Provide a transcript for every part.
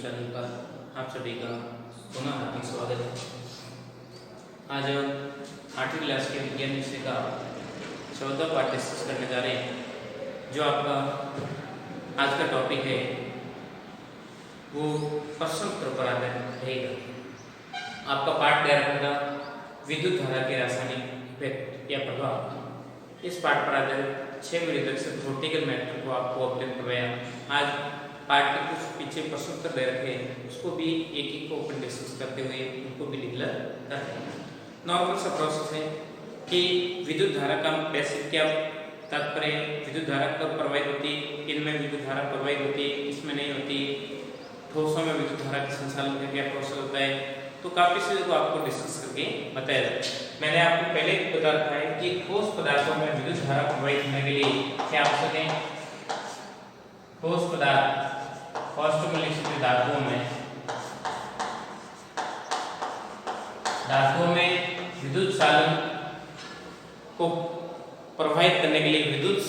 Channel पर आप सभी का पुनः हार्दिक स्वागत है। आज हम 8वीं क्लास के विज्ञान विषय का 14वां पाठ डिस्कस करने जा रहे हैं। जो आपका आज का टॉपिक है वो प्रश्नोत्तर पर आधारित रहेगा। आपका पाठ तैयार होगा विद्युत धारा के रासायनिक इफेक्ट या प्रभाव। इस पाठ पर आधारित 6 मिनट तक से थ्योरेटिकल मैटर को आपको अपडेट करवाया। आज पाठ के कुछ पीछे प्रश्नोत्तर दे रखे हैं, उसको भी एक एक को ओपन डिस्कस करते हुए उनको भी डिक्लेयर करते हैं। नॉर्मल सा प्रोसेस है कि विद्युत धारा का बेसिक क्या तात्पर्य, विद्युत धारा कब प्रवाहित होती है, किनमें विद्युत धारा प्रवाहित होती है, किसमें नहीं होती, ठोसों में विद्युत धारा के संचालन का क्या प्रोसेस होता है, तो काफी चीजों को आपको डिस्कस करके बताया जाता है। मैंने आपको पहले बता रखा है कि ठोस पदार्थों में विद्युत धारा प्रवाहित होने के लिए क्या आवश्यक है। ठोस पदार्थ फर्स्ट में लिख सकते धातुओं में विद्युत चालन को प्रभावित करने के लिए विद्युत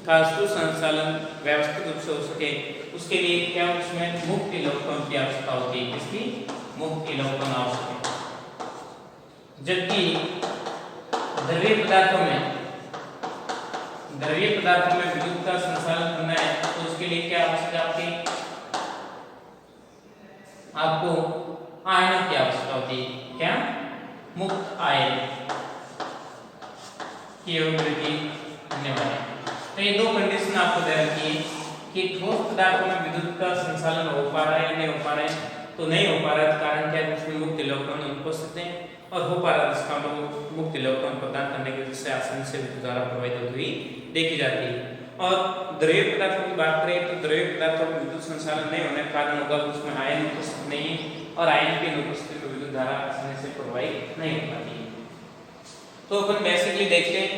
का सुसंचालन व्यवस्थित रूप से हो सके, उसके लिए क्या उसमें मुक्त इलेक्ट्रॉन की आवश्यकता होती है। इसकी मुक्त इलेक्ट्रॉन आवश्यक है। जबकि द्रव्य पदार्थों में विद्युत का संचालन करना है तो उसके लिए क्या आवश्यक है, आपको आयनों की आवश्यकता होती है। क्या? मुक्त आयन की एबिलिटी होने वाले। तो ये दो कंडीशन आपको दे रखी है कि ठोस पदार्थों में विद्युत का संचालन हो पा रहा है या नहीं हो पा रहा है। तो नहीं हो पा रहा है कारण क्या है, उसमें मुक्त इलेक्ट्रॉन उपस्थित हैं, और हो पा रहा है इसका मतलब मुक्त इलेक्ट्रॉन प्रदान करने की वजह से आसानी से विद्युत धारा प्रवाहित होती हुई देखी जाती है। और द्रव्य पदार्थों की बात करें तो द्रव्य पदार्थों में विद्युत संचालन नहीं होने के कारण होगा उसमें आयन उपस्थित नहीं है, और आयन की अनुपस्थिति में विद्युत धारा आसानी से प्रवाहित नहीं हो पाती है। तो अपन बेसिकली देखते हैं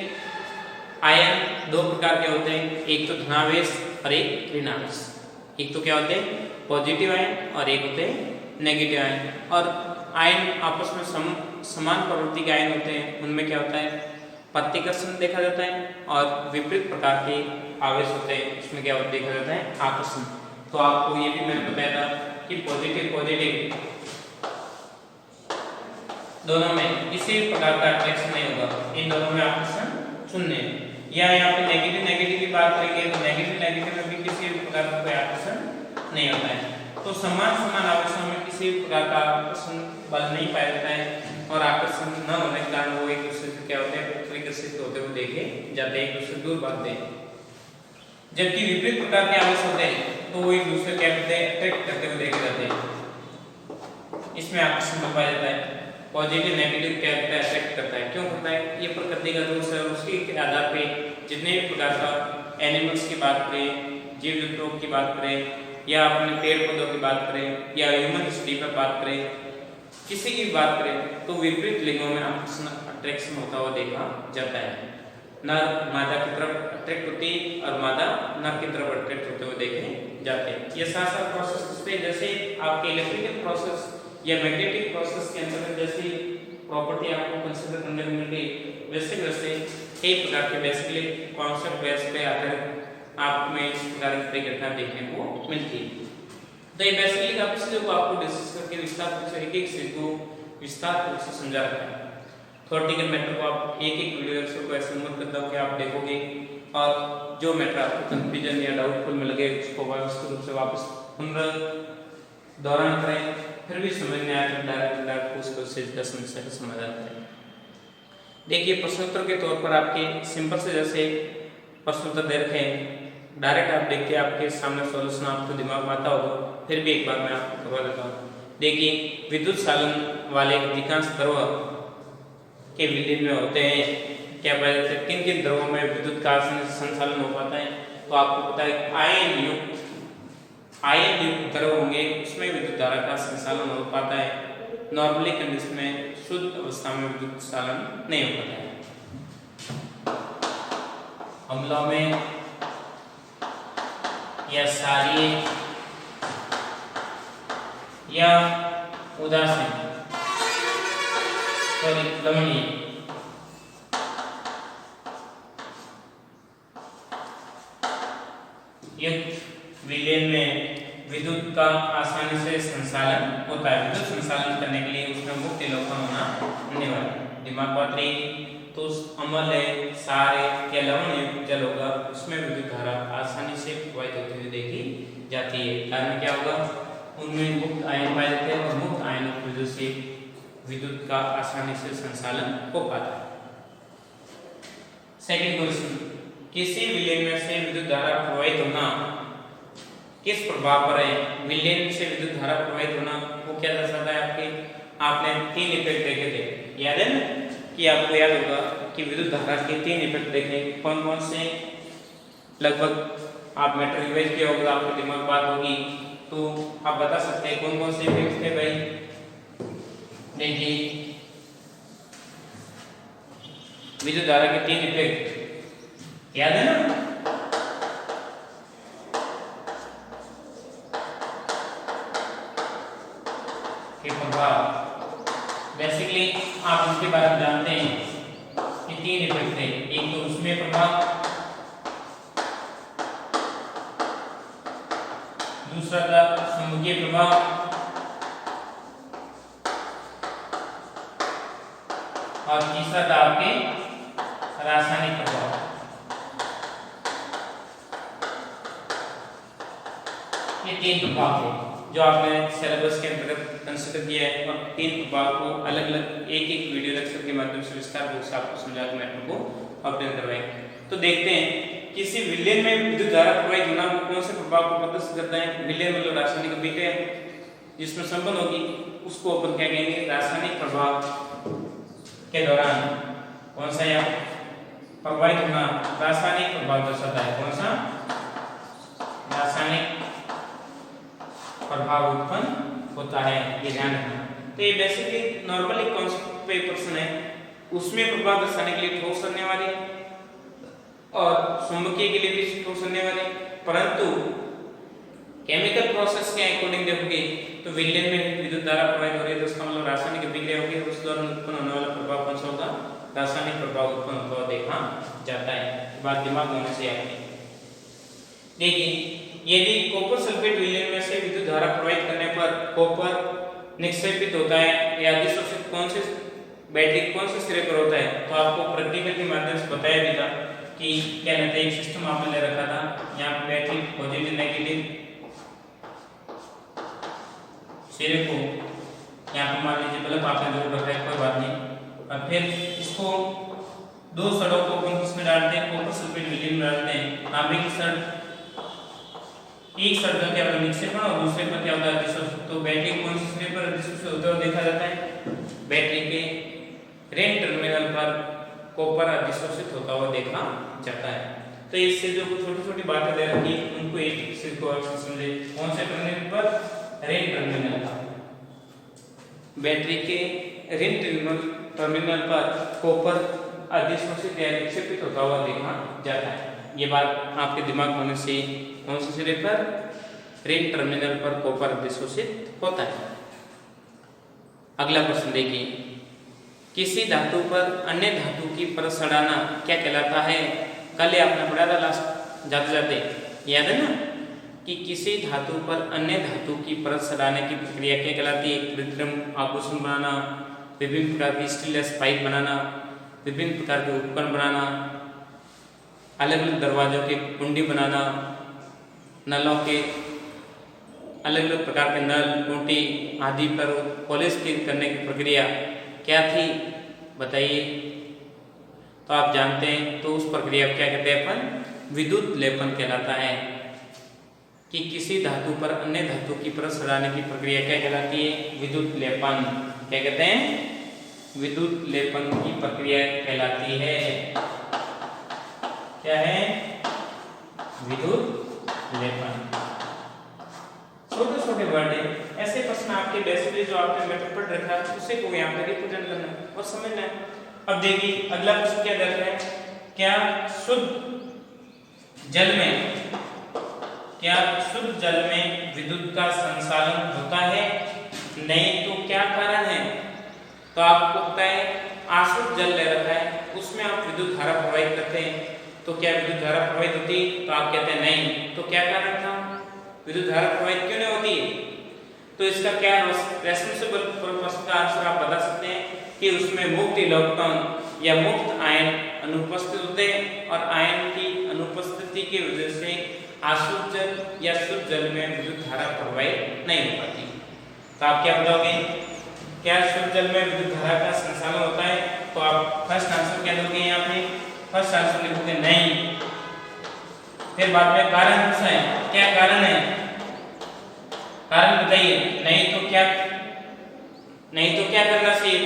आयन दो प्रकार के होते हैं, एक तो धनावेश और एक ऋणावेश। एक तो क्या होते हैं पॉजिटिव आयन और एक होते हैं नेगेटिव आयन। और आयन आपस में समान प्रवृत्ति के आयन होते हैं, उनमें क्या होता है प्रतिकर्षण देखा जाता है, और विपरीत प्रकार के आवेश होते हैं, उसमें क्या देखा जाता है आकर्षण। तो आपको ये भी मैंने बताया था कि पॉजिटिव दोनों में किसी प्रकार का अट्रैक्शन नहीं होगा, इन दोनों में आकर्षण शून्य है। या यहाँ पे नेगेटिव की बात करेंगे तो नेगेटिव में भी किसी प्रकार का कोई आकर्षण नहीं होता है। तो समान आवेशों में किसी प्रकार का आकर्षण बल नहीं पाया जाता है, और आकर्षण न होने के कारण वो एक दूसरे से क्या होते हैं प्रतिकर्षित होते हुए देखे जाते हैं, एक दूसरे दूर भागते हैं। जबकि विपरीत प्रकार के आवेश होते हैं तो वो एक दूसरे क्या करते हैं अट्रैक्ट करते हुए देखे जाते हैं, इसमें आकर्षण बल पाया जाता है। पॉजिटिव नेगेटिव क्या करता है अट्रैक्ट करता है। क्यों करता है, ये प्रकृति का रूल है, उसके आधार पे जितने भी प्रकार का एनिमल्स की बात करें, जीव जंतुओं की बात करें, या अपने पेड़ पौधों की बात करें, या ह्यूमन स्टडी पर बात करें, किसी की बात करें तो विपरीत लिंगों में आकर्षण अट्रैक्शन होता हुआ देखा जाता है। नर मादा की तरफ अट्रैक्ट होती है और मादा नर की तरफ अट्रैक्ट होते हुए देखे जाते हैं। ये साथ प्रोसेस पे जैसे आपके इलेक्ट्रिकल प्रोसेस या मैग्नेटिक प्रोसेस के अंतर्गत जैसी प्रॉपर्टी आपको कंसीडर करने को मिल रही, वैसे एक प्रकार के बेसिकली कॉन्सेप्ट बेस पे आकर आप में इस प्रकार की घटना देखने को मिलती है। तो ये बेसिकली काफी चीजों को आपको डिस्कस करके विस्तार रूप से एक चीज को विस्तार रूप से समझा रखा है। थ्योरेटिकल मैटर को आप एक वीडियो लेक्चर को ऐसे नोट करता हूं कि आप देखोगे, और जो मैटर आपको कंफ्यूजन या डाउटफुल में लगे उसको व्यवस्थित रूप से वापस पुनर्दौरान करें, फिर भी समझ में आया तो डायरेक्ट उसको सीधा समस्या का समाधान करें। देखिए प्रश्नोत्तर के तौर पर आपके सिंपल से जैसे प्रश्नोत्तर दे रखे हैं, डायरेक्ट आप देख के आपके सामने सॉल्यूशन आपको दिमाग में आता होगा, फिर भी एक बार मैं आपको करवा देता हूँ। देखिए विद्युत चालन वाले अधिकांश द्रव के विलीन में होते हैं, क्या पाया जाता है, किन किन द्रवों में विद्युत का संचालन हो पाता है। तो आपको पता है आयन युक्त द्रव होंगे उसमें विद्युत धारा का संचालन हो पाता है। नॉर्मली कंडीशन में शुद्ध अवस्था में विद्युत चालन नहीं हो पाता है। अम्लों में या क्षारीय या उदासीन लवणीय युक्त विलयन में विद्युत का आसानी से संचालन होता है। विद्युत संचालन करने के लिए उसमें मुक्त इलेक्ट्रॉन होना अनिवार्य है। दिमाग बात रही तो अम्ल है, सार है या लवण युक्त जल होगा, उसमें विद्युत धारा आसानी से प्रवाहित होती हुई देखी जाती है। कारण क्या होगा, उनमें मुक्त आयन पाए जाते हैं और मुक्त आयनों की वजह से विद्युत का आसानी से संचालन हो पाता है। सेकंड क्वेश्चन, किसी विलयन में से विद्युत धारा प्रवाहित होना किस प्रभाव पर है? विलयन से विद्युत धारा प्रवाहित होना वो क्या दर्शाता है? आपने 3 इफेक्ट देखे थे, याद है ना? कि आपको याद होगा कि विद्युत धारा के 3 इफेक्ट देखे, कौन कौन से? लगभग आप मैटर रिवाइज किया होगा, आपके दिमाग में बात होगी तो आप बता सकते हैं कौन कौन से इफेक्ट थे भाई। देखिए विद्युत धारा के 3 इफेक्ट याद है ना? बेसिकली आप उसके बारे में जानते हैं कि 3 इफेक्ट थे। एक तो उसमें प्रभाव, दूसरा था चुंबकीय प्रभाव और तीसरा था आपके रासायनिक प्रभाव। ये 3 प्रभाव थे जो आपने सिलेबस के अंतर्गत कंसिडर किया है और 3 प्रभाव को अलग अलग एक एक वीडियो लेक्चर के माध्यम से विस्तार रूप से आपको समझा के मैटर को अध्ययन करवाएंगे। तो देखते हैं किसी विलयन में विद्युत धारा प्रवाहित होना कौन से प्रभाव को प्रदर्शित करता है। विलयन मतलब रासायनिक अभिक्रिया जिसमें संपन्न होगी उसको अपन क्या कहेंगे, रासायनिक प्रभाव के दौरान कौन सा या प्रवाहित होना रासायनिक प्रभाव दर्शाता है। कौन सा? रासायनिक प्रभाव उत्पन्न होता है, ये ध्यान रखना। तो ये बेसिकली नॉर्मल एक कॉन्सेप्ट पे प्रश्न है, उसमें प्रभाव दर्शाने के लिए ठोस करने वाले और चुंबकीय के लिए भी ठोस करने वाले, परंतु केमिकल प्रोसेस के अकॉर्डिंग देखोगे तो विलयन में विद्युत धारा प्रवाहित हो रही है तो उसका मतलब रासायनिक अभिक्रिया होगी, उस दौरान उत्पन्न होने वाला प्रभाव कौन सा होगा? रासायनिक प्रभाव उत्पन्न होता हुआ देखा जाता है। बात दिमाग होने से आपने देखिए, यदि कॉपर सल्फेट विलयन में से विद्युत धारा प्रवाहित करने पर कॉपर निक्षेपित होता है या अधिशोषित कौन से बैटरी कौन से सिरे पर होता है, तो आपको प्रैक्टिकल के माध्यम से बताया भी था कि क्या रहता है। एक सिस्टम आपने ले रखा था, यहाँ पे बैटरी पॉजिटिव नेगेटिव सिरे को यहाँ पर मान लीजिए बल्ब आपने जोड़ रखा है, कोई बात नहीं, और फिर इसको 2 सड़ों को अपन किसमें डालते हैं? कॉपर सल्फेट विलयन में डालते हैं। तांबे की सड़, एक सड़ का क्या होता है निक्षेपण और दूसरे पर क्या होता है अधिशोषण। तो बैटरी कौन से सिरे पर अधिशोषित होता हुआ देखा जाता है? बैटरी के रेन टर्मिनल पर कॉपर अधिशोषित होता हुआ देखा जाता है। तो इससे जो छोटी छोटी बातें दे रखी उनको एक से को समझे। कौन से टर्मिनल पर? रेन टर्मिनल पर बैटरी के रेन टर्मिनल पर कॉपर अधिशोषित या निक्षेपित होता हुआ देखा जाता है। ये बात आपके दिमाग में होने से कौन से सिरे पर? रेन टर्मिनल पर कॉपर अधिशोषित होता है। अगला प्रश्न देखिए, किसी धातु पर अन्य धातु की परत सड़ाना क्या कहलाता है? कल आपने पढ़ा था लास्ट जाते जाते, याद है ना? कि किसी धातु पर अन्य धातु की परत सड़ाने की प्रक्रिया क्या कहलाती है? कृत्रिम आभूषण बनाना, विभिन्न प्रकार की स्टीललेस पाइप बनाना, विभिन्न प्रकार के उपकरण बनाना, अलग अलग दरवाजों की कुंडी बनाना, नलों के अलग अलग प्रकार के नल टूटी आदि पर पॉलिश करने की प्रक्रिया क्या थी बताइए? तो आप जानते हैं, तो उस प्रक्रिया को क्या कहते हैं अपन? विद्युत लेपन कहलाता है। कि किसी धातु पर अन्य धातु की परत सड़ाने की प्रक्रिया क्या कहलाती है? विद्युत लेपन। क्या कहते हैं? विद्युत लेपन की प्रक्रिया कहलाती है। क्या है? विद्युत लेपन। छोटे छोटे वर्ड है, ऐसे प्रश्न आपके बेसिकली जो आपने मैटर पढ़ रखा है उसे को यहाँ पर रिप्रेजेंट करना है और समझना है। अब देखिए अगला प्रश्न क्या दे रहा है? क्या शुद्ध जल में विद्युत का संचालन होता है? नहीं तो क्या कारण है? तो आपको पता है आशुद्ध जल ले रखा है, उसमें आप विद्युत धारा प्रवाहित करते हैं, तो क्या विद्युत धारा प्रवाहित होती? तो आप कहते हैं नहीं। तो क्या कारण था? विद्युत धारा प्रवाहित क्यों नहीं होती है? तो इसका क्या रेस्पॉन्सिबल प्रश्न का आंसर आप बता सकते हैं कि उसमें मुक्त इलेक्ट्रॉन या मुक्त आयन अनुपस्थित होते हैं और आयन की अनुपस्थिति की वजह से अशुद्ध जल या शुद्ध जल में विद्युत धारा प्रवाहित नहीं हो पाती। तो आप क्या बताओगे, क्या शुद्ध जल में विद्युत धारा का संचालन होता है? तो आप फर्स्ट आंसर क्या दोगे? यहाँ पे फर्स्ट आंसर लिखोगे नहीं। फिर बाद में कारण पूछा है, क्या कारण है? कारण बताइए। नहीं तो क्या करना चाहिए?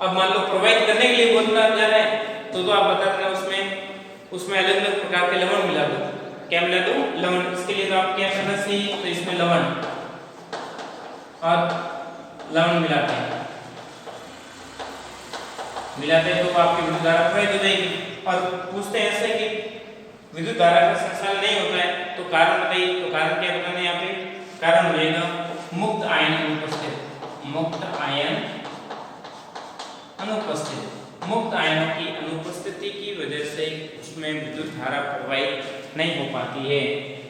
अब मान लो प्रोवाइड करने के लिए बोलना जा रहा है तो आप बता देना उसमें अलग अलग प्रकार के लवण मिला दो। क्या मिला दो? लवण। इसके लिए तो आप क्या करना चाहिए? तो इसमें लवण और लवण मिलाते हैं तो आपकी विद्युत धारा प्रवाहित हो जाएगी। और पूछते हैं ऐसे कि विद्युत धारा का संचालन नहीं होता है तो कारण बताइए। तो कारण क्या बताना है यहाँ पे? कारण हो जाएगा मुक्त आयन अनुपस्थित। मुक्त आयनों की अनुपस्थिति की वजह से उसमें विद्युत धारा प्रवाहित नहीं हो पाती है।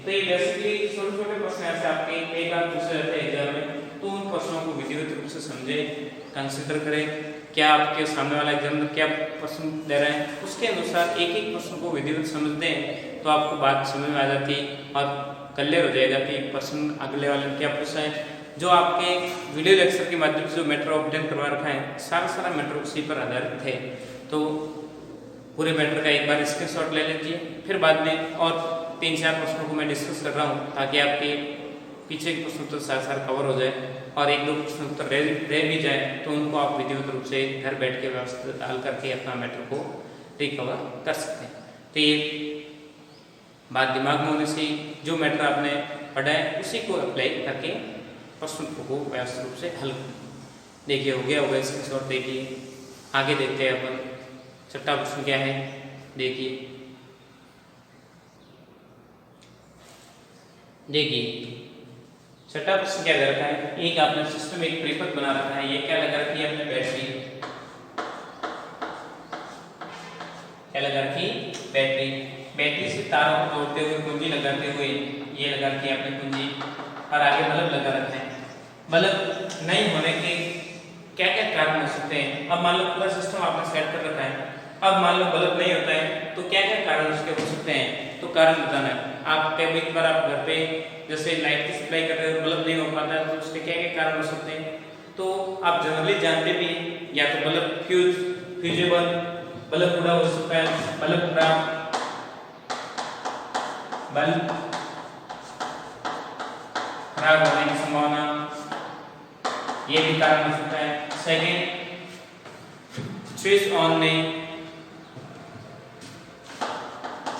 तो ये बेसिकली छोटे छोटे प्रश्न ऐसे आपके कई बार पूछे जाते हैं एग्जाम में, तो उन प्रश्नों को विधिवत रूप से समझे, कंसीडर करें क्या आपके सामने वाला एग्जाम में क्या प्रश्न दे रहे हैं, उसके अनुसार एक एक प्रश्न को विधिवत समझते हैं तो आपको बात समझ में आ जाती और क्लियर हो जाएगा कि प्रश्न अगले वाले ने क्या पूछा है। जो आपके वीडियो लेक्चर के माध्यम से जो मैटर ऑब्टेन करवा रखा है सारा मैटर उसी पर आधारित है। तो पूरे मैटर का एक बार स्क्रीनशॉट ले लीजिए, फिर बाद में और 3-4 प्रश्नों को मैं डिस्कस कर रहा हूँ ताकि आपके पीछे के प्रश्न उत्तर साथ कवर हो जाए और 1-2 प्रश्न उत्तर रह भी जाए तो उनको आप विधिवत रूप से घर बैठ के व्यवस्थित डाल करके अपना मैटर को रिकवर कर सकते हैं। तो ये बात दिमाग में होने से जो मैटर आपने पढ़ा है उसी को अप्लाई करके प्रश्न को व्यवस्थित रूप से हल देखिए। हो गया स्क्रीनशॉट देखिए। आगे देखते हैं अपन छठा प्रश्न क्या है देखिए। छठा प्रश्न क्या दे रखा है? एक आपने सिस्टम एक परिपथ बना रखा है। ये क्या लगा रखी है आपने? बैटरी। क्या लगा रखी? बैटरी से तारों को जोड़ते हुए कुंजी लगाते हुए ये लगा रखी है आपने कुंजी और आगे बल्ब लगा रखा है। बल्ब नहीं होने के क्या क्या कारण हो सकते हैं? अब मान लो पूरा सिस्टम आपने सेट कर रखा है, अब मान लो बल्ब नहीं होता है तो क्या क्या कारण उसके हो सकते हैं? तो कारण बताना है। आप कभी एक बार आप घर पे जैसे लाइट की सप्लाई कर रहे हो, बल्ब नहीं हो पाता है तो उसके क्या क्या कारण हो सकते हैं? तो आप जनरली जानते भी या तो बल्ब फ्यूजेबल, बल्ब उड़ा हो सकता है, बल्ब खराब होने की संभावना, ये भी कारण हो सकता है। सेकेंड, स्विच ऑन नहीं,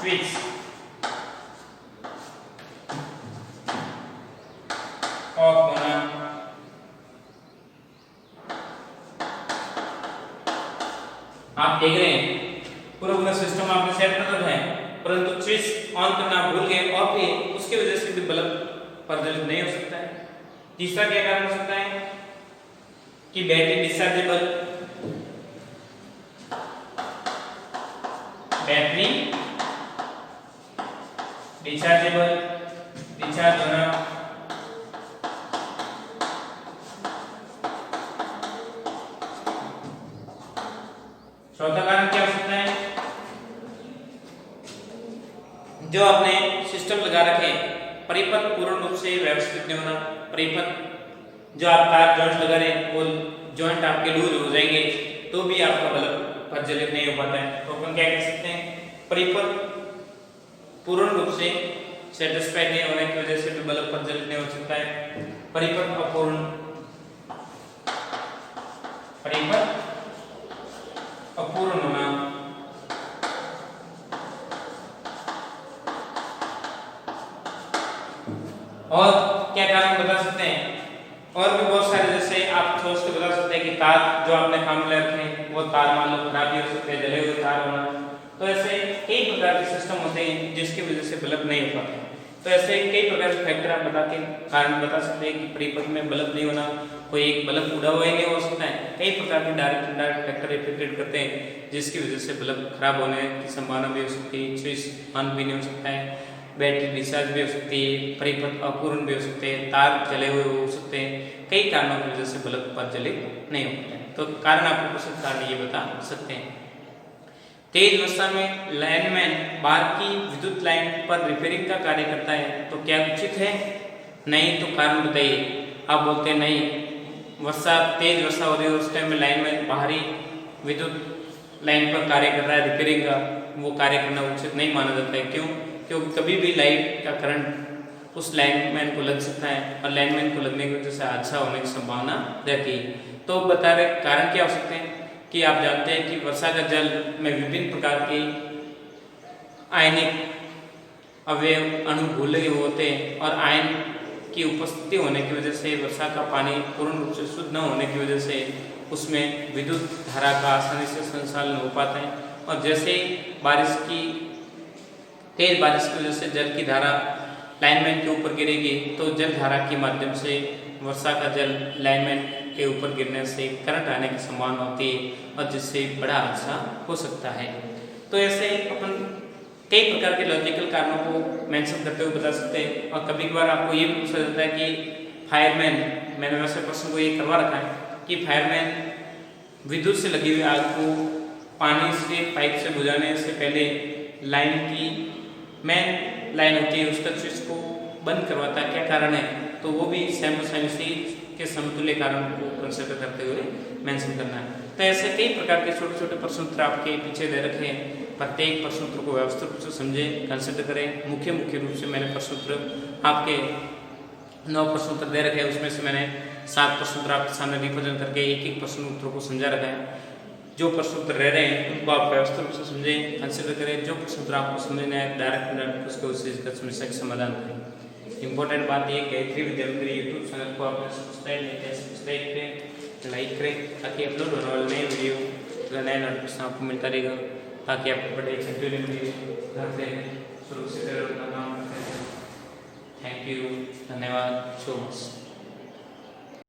स्विच ऑफ होना, आप देख रहे हैं पूरा सिस्टम आपने सेट कर रखा है परंतु स्विच ऑन करना भूल गए ऑफ है, उसकी वजह से भी बल्ब प्रज्वलित नहीं हो सकता है। तीसरा क्या कारण हो सकता है कि बैटरी डिस्चार्जेबल, डिस्चार्ज होना, चौथा कारण क्या हो सकता है? जो आपने सिस्टम लगा रखे परिपथ पूर्ण रूप से व्यवस्थित नहीं होना। परिपथ जो आप तार जॉइंट लगा रहे हैं वो जॉइंट आपके लूज हो जाएंगे तो भी आपका बल्ब प्रज्वलित नहीं हो पाता है। तो अपन क्या कह सकते हैं? परिपथ पूर्ण रूप से सेटिस्फाइड नहीं होने की वजह से भी बल्ब प्रज्वलित नहीं हो सकता है। परिपथ अपूर्ण होना, और क्या कारण बता सकते हैं? और भी बहुत सारे, जैसे आप सोच के बता सकते हैं कि तार जो आपने काम में रखे हैं वो तार मान लो खराब भी हो सकते हैं, जले हुए तार होना। तो ऐसे कई प्रकार के सिस्टम होते हैं जिसकी वजह से बल्ब नहीं हो पाते। तो ऐसे कई प्रकार के फैक्टर आप बता के कारण बता सकते हैं कि परिपथ में बल्ब नहीं होना, कोई एक बल्ब उड़ा हुआ ही नहीं हो सकता है। कई प्रकार के डायरेक्ट इनडायरेक्ट फैक्टर इफेक्टेड करते हैं जिसकी वजह से बल्ब खराब होने की संभावना भी हो सकती है, स्विच ऑन भी नहीं हो सकता है। बैटरी डिस्चार्ज भी हो सकती है, परिपथ अपूर्ण भी हो सकते हैं, तार जले हुए हो सकते हैं, कई कारणों की वजह से बल्ब प्रज्वलित नहीं होते हैं। तो कारण आपको प्रसिद्ध कारण ये बता सकते हैं। तेज वर्षा में लाइनमैन बाहर की विद्युत लाइन पर रिपेयरिंग का कार्य करता है, तो क्या उचित है? नहीं, तो कारण बताइए। आप बोलते हैं नहीं, तेज वर्षा हो रही है उस टाइम में लाइनमैन बाहरी विद्युत लाइन पर कार्य कर रहा है रिपेयरिंग का, वो कार्य करना उचित नहीं माना जाता है। क्यों? क्योंकि कभी भी लाइट का करंट उस लाइनमैन को लग सकता है और लाइनमैन को लगने की वजह से हादसा होने की संभावना रहती है। तो बता रहे कारण क्या हो सकते हैं कि आप जानते हैं कि वर्षा का जल में विभिन्न प्रकार के आयनिक अवयव अणु घुले हुए होते हैं और आयन की उपस्थिति होने की वजह से वर्षा का पानी पूर्ण रूप से शुद्ध न होने की वजह से उसमें विद्युत धारा का आसानी से संचालन हो पाता है। और जैसे ही तेज बारिश की वजह से जल की धारा लाइनमैन के ऊपर गिरेगी तो जल धारा के माध्यम से वर्षा का जल लाइनमैन के ऊपर गिरने से करंट आने की संभावना होती है और जिससे बड़ा हादसा हो सकता है। तो ऐसे अपन कई प्रकार के लॉजिकल कारणों को मेंशन करते हुए बता सकते हैं। और कभी कभार आपको ये भी पूछा जाता है कि फायरमैन, मैंने वैसे प्रश्न को ये करवा रखा है कि फायरमैन विद्युत से लगी हुई आग को पानी से पाइप से बुझाने से पहले लाइन की मेन लाइन होती है उसका स्विच को बंद करवाता है, क्या कारण है? तो वो भी साइमल्टेनियसली के समतुल्य कारण को कंसिडर करते हुए मेंशन करना है। तो ऐसे कई प्रकार के छोटे छोटे प्रश्न उत्तर आपके पीछे दे रखे हैं। प्रत्येक प्रश्न उत्तर को व्यवस्थित रूप से समझें, कंसिडर करें। मुख्य रूप से मैंने प्रश्न उत्तर आपके 9 प्रश्न उत्तर दे रखे हैं, उसमें से मैंने 7 प्रश्न उत्तर आपके सामने रिप्रेजेंट करके एक प्रश्न उत्तर को समझा रखा है। जो प्रश्न उत्तर रह रहे हैं उनको आप व्यवस्थित रूप से समझें, कंसिडर करें। जो प्रश्न उत्तर आपको समझना है डायरेक्ट उसको उसी समस्या का समाधान करें। इंपॉर्टेंट बात ये गायत्री विद्या मंदिर यूट्यूब चैनल को आपने सब्सक्राइब करें, लाइक करें ताकि अपलोड होने वाले नए वीडियो नए नोटिफिकेशन आपको मिलता रहेगा, ताकि आपको बड़े कंटिन्यू घर से शुरू से अपना काम करते हैं। थैंक यू, धन्यवाद सो मच।